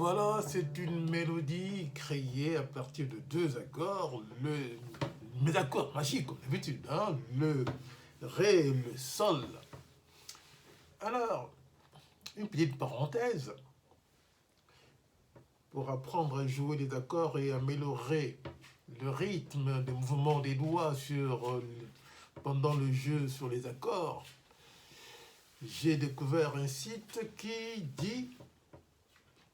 voilà, c'est une mélodie créée à partir de deux accords, mes accords magiques comme d'habitude, hein, le ré et le sol. Alors, une petite parenthèse, pour apprendre à jouer les accords et améliorer le rythme des mouvements des doigts pendant le jeu sur les accords, j'ai découvert un site qui dit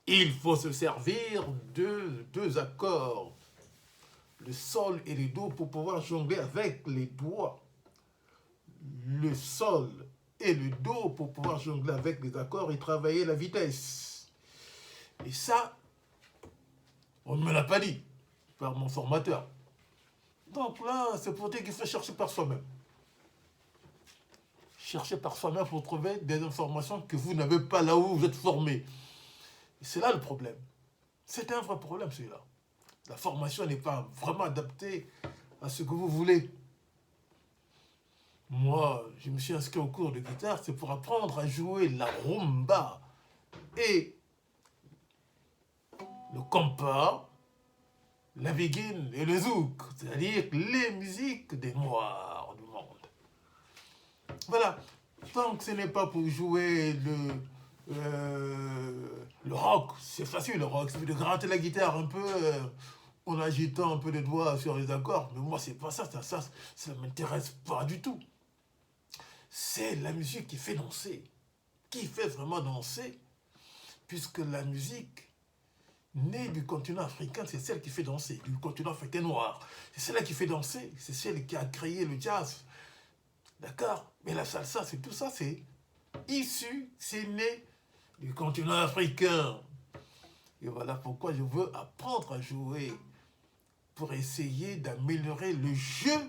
il faut se servir de deux accords, le sol et le do, pour pouvoir jongler avec les doigts. Le sol et le do pour pouvoir jongler avec les accords et travailler la vitesse. Et ça, on ne me l'a pas dit par mon formateur. Donc là, c'est pour dire qu'il faut chercher par soi-même. Chercher par soi-même pour trouver des informations que vous n'avez pas là où vous êtes formé. C'est là le problème. C'est un vrai problème, celui-là. La formation n'est pas vraiment adaptée à ce que vous voulez. Moi, je me suis inscrit au cours de guitare, c'est pour apprendre à jouer la rumba et le compas, la biguine et le zouk, c'est-à-dire les musiques des Noirs du monde. Voilà. Donc, ce n'est pas pour jouer le rock, c'est facile le rock, c'est de gratter la guitare un peu en agitant un peu les doigts sur les accords. Mais moi, c'est pas ça, ça m'intéresse pas du tout. C'est la musique qui fait danser, qui fait vraiment danser, puisque la musique née du continent africain, c'est celle qui fait danser, du continent africain noir. C'est celle qui fait danser, c'est celle qui a créé le jazz. D'accord? Mais la salsa, c'est tout ça, c'est issu, c'est né du continent africain. Et voilà pourquoi je veux apprendre à jouer pour essayer d'améliorer le jeu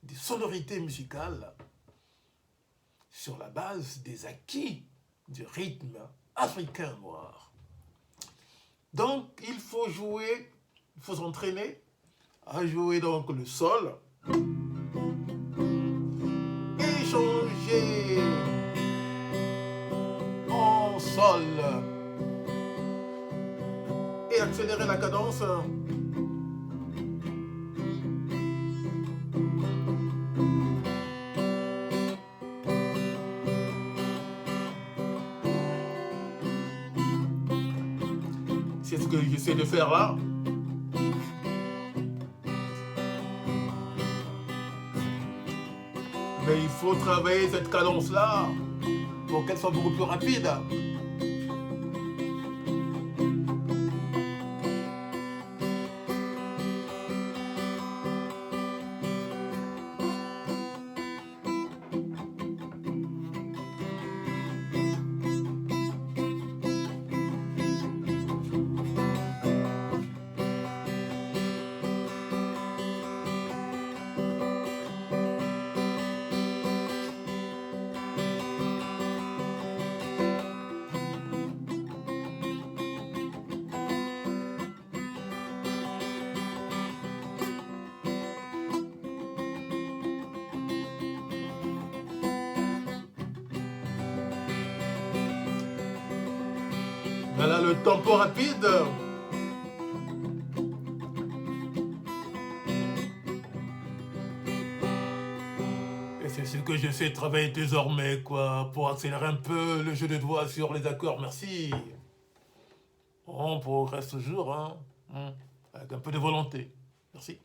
des sonorités musicales sur la base des acquis du rythme africain noir. Donc, il faut jouer, il faut s'entraîner à jouer donc le sol et changer en sol et accélérer la cadence. C'est ce que j'essaie de faire là. Mais il faut travailler cette cadence-là pour qu'elle soit beaucoup plus rapide. Voilà le tempo rapide. Et c'est ce que j'essaie de travailler désormais, quoi, pour accélérer un peu le jeu de doigts sur les accords. Merci. On progresse toujours, hein, avec un peu de volonté. Merci.